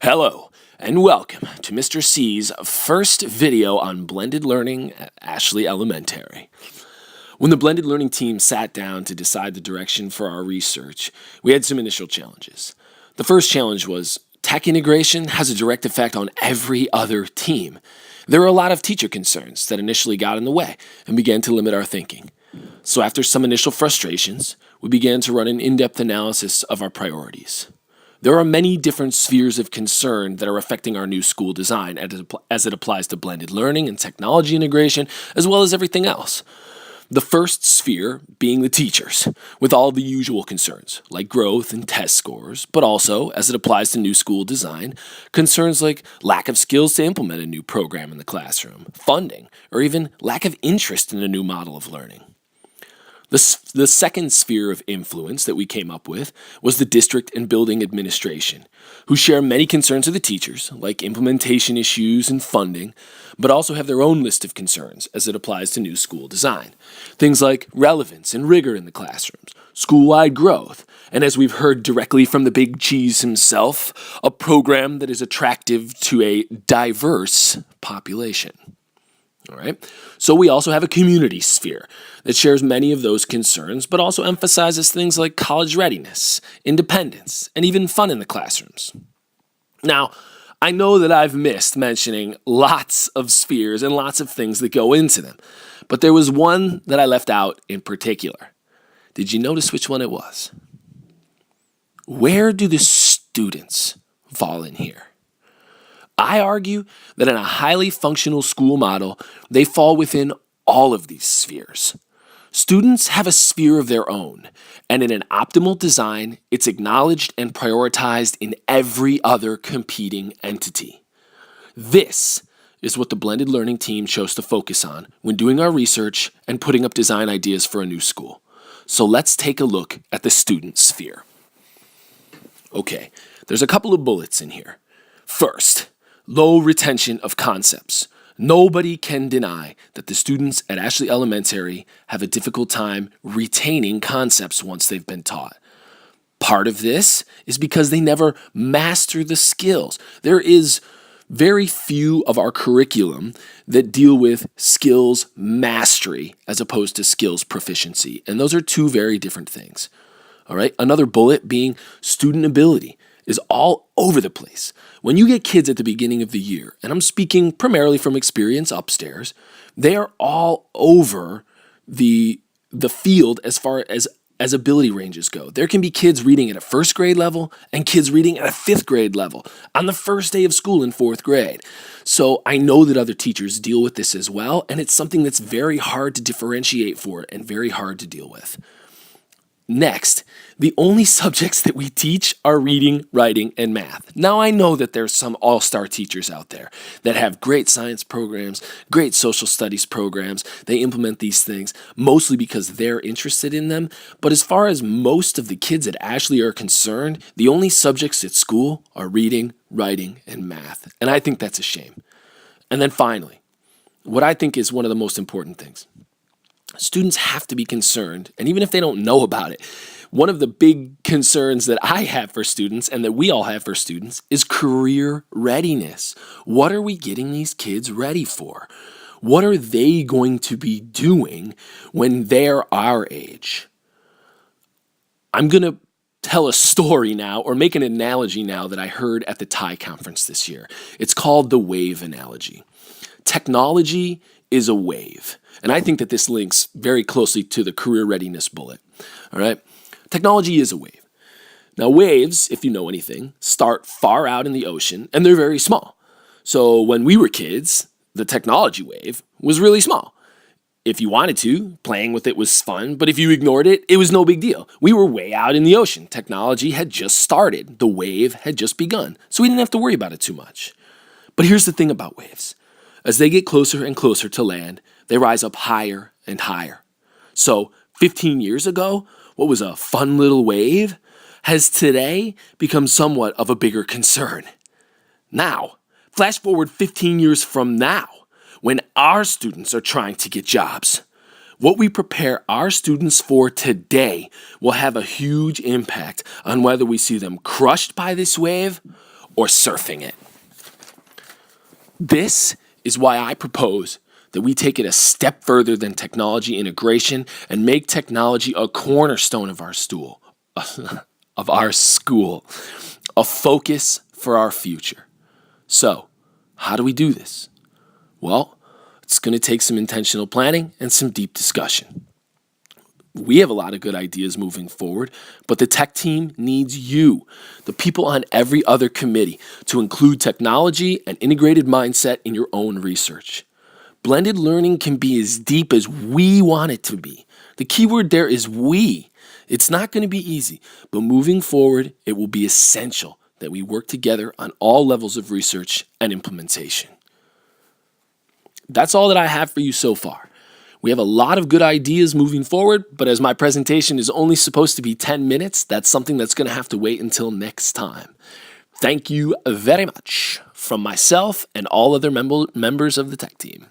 Hello, and welcome to Mr. C's first video on blended learning at Ashley Elementary. When the blended learning team sat down to decide the direction for our research, we had some initial challenges. The first challenge was tech integration has a direct effect on every other team. There were a lot of teacher concerns that initially got in the way and began to limit our thinking. So after some initial frustrations, we began to run an in-depth analysis of our priorities. There are many different spheres of concern that are affecting our new school design as it applies to blended learning and technology integration, as well as everything else. The first sphere being the teachers, with all the usual concerns, like growth and test scores, but also, as it applies to new school design, concerns like lack of skills to implement a new program in the classroom, funding, or even lack of interest in a new model of learning. The second sphere of influence that we came up with was the district and building administration, who share many concerns of the teachers, like implementation issues and funding, but also have their own list of concerns as it applies to new school design. Things like relevance and rigor in the classrooms, school-wide growth, and as we've heard directly from the big cheese himself, a program that is attractive to a diverse population. All right. So we also have a community sphere that shares many of those concerns, but also emphasizes things like college readiness, independence, and even fun in the classrooms. Now, I know that I've missed mentioning lots of spheres and lots of things that go into them, but there was one that I left out in particular. Did you notice which one it was? Where do the students fall in here? I argue that in a highly functional school model, they fall within all of these spheres. Students have a sphere of their own, and in an optimal design, it's acknowledged and prioritized in every other competing entity. This is what the blended learning team chose to focus on when doing our research and putting up design ideas for a new school. So let's take a look at the student sphere. Okay, there's a couple of bullets in here. First, low retention of concepts. Nobody can deny that the students at Ashley Elementary have a difficult time retaining concepts once they've been taught. Part of this is because they never master the skills. There is very few of our curriculum that deal with skills mastery as opposed to skills proficiency. And those are two very different things. All right. Another bullet being student ability is all over the place. When you get kids at the beginning of the year, and I'm speaking primarily from experience upstairs, they are all over the field as far as ability ranges go. There can be kids reading at a first grade level and kids reading at a fifth grade level on the first day of school in fourth grade. So I know that other teachers deal with this as well, and it's something that's very hard to differentiate for and very hard to deal with. Next, the only subjects that we teach are reading, writing, and math. Now, I know that there's some all-star teachers out there that have great science programs, great social studies programs. They implement these things mostly because they're interested in them. But as far as most of the kids at Ashley are concerned, the only subjects at school are reading, writing, and math. And I think that's a shame. And then finally, what I think is one of the most important things. Students have to be concerned, and even if they don't know about it, one of the big concerns that I have for students and that we all have for students is career readiness. What are we getting these kids ready for? What are they going to be doing when they're our age? I'm going to tell a story now or make an analogy now that I heard at the TIE conference this year. It's called the wave analogy. Technology is a wave. And I think that this links very closely to the career readiness bullet. All right. Technology is a wave. Now, waves, if you know anything, start far out in the ocean and they're very small. So when we were kids, the technology wave was really small. If you wanted to, playing with it was fun, but if you ignored it, it was no big deal. We were way out in the ocean. Technology had just started. The wave had just begun. So we didn't have to worry about it too much. But here's the thing about waves. As they get closer and closer to land, they rise up higher and higher. So 15 years ago, what was a fun little wave has today become somewhat of a bigger concern. Now, flash forward 15 years from now, when our students are trying to get jobs. What we prepare our students for today will have a huge impact on whether we see them crushed by this wave or surfing it. This is why I propose that we take it a step further than technology integration and make technology a cornerstone of our school, a focus for our future. So, how do we do this? Well, it's going to take some intentional planning and some deep discussion. We have a lot of good ideas moving forward, but the tech team needs you, the people on every other committee, to include technology and integrated mindset in your own research. Blended learning can be as deep as we want it to be. The key word there is we. It's not going to be easy, but moving forward, it will be essential that we work together on all levels of research and implementation. That's all that I have for you so far. We have a lot of good ideas moving forward, but as my presentation is only supposed to be 10 minutes, that's something that's going to have to wait until next time. Thank you very much from myself and all other members of the tech team.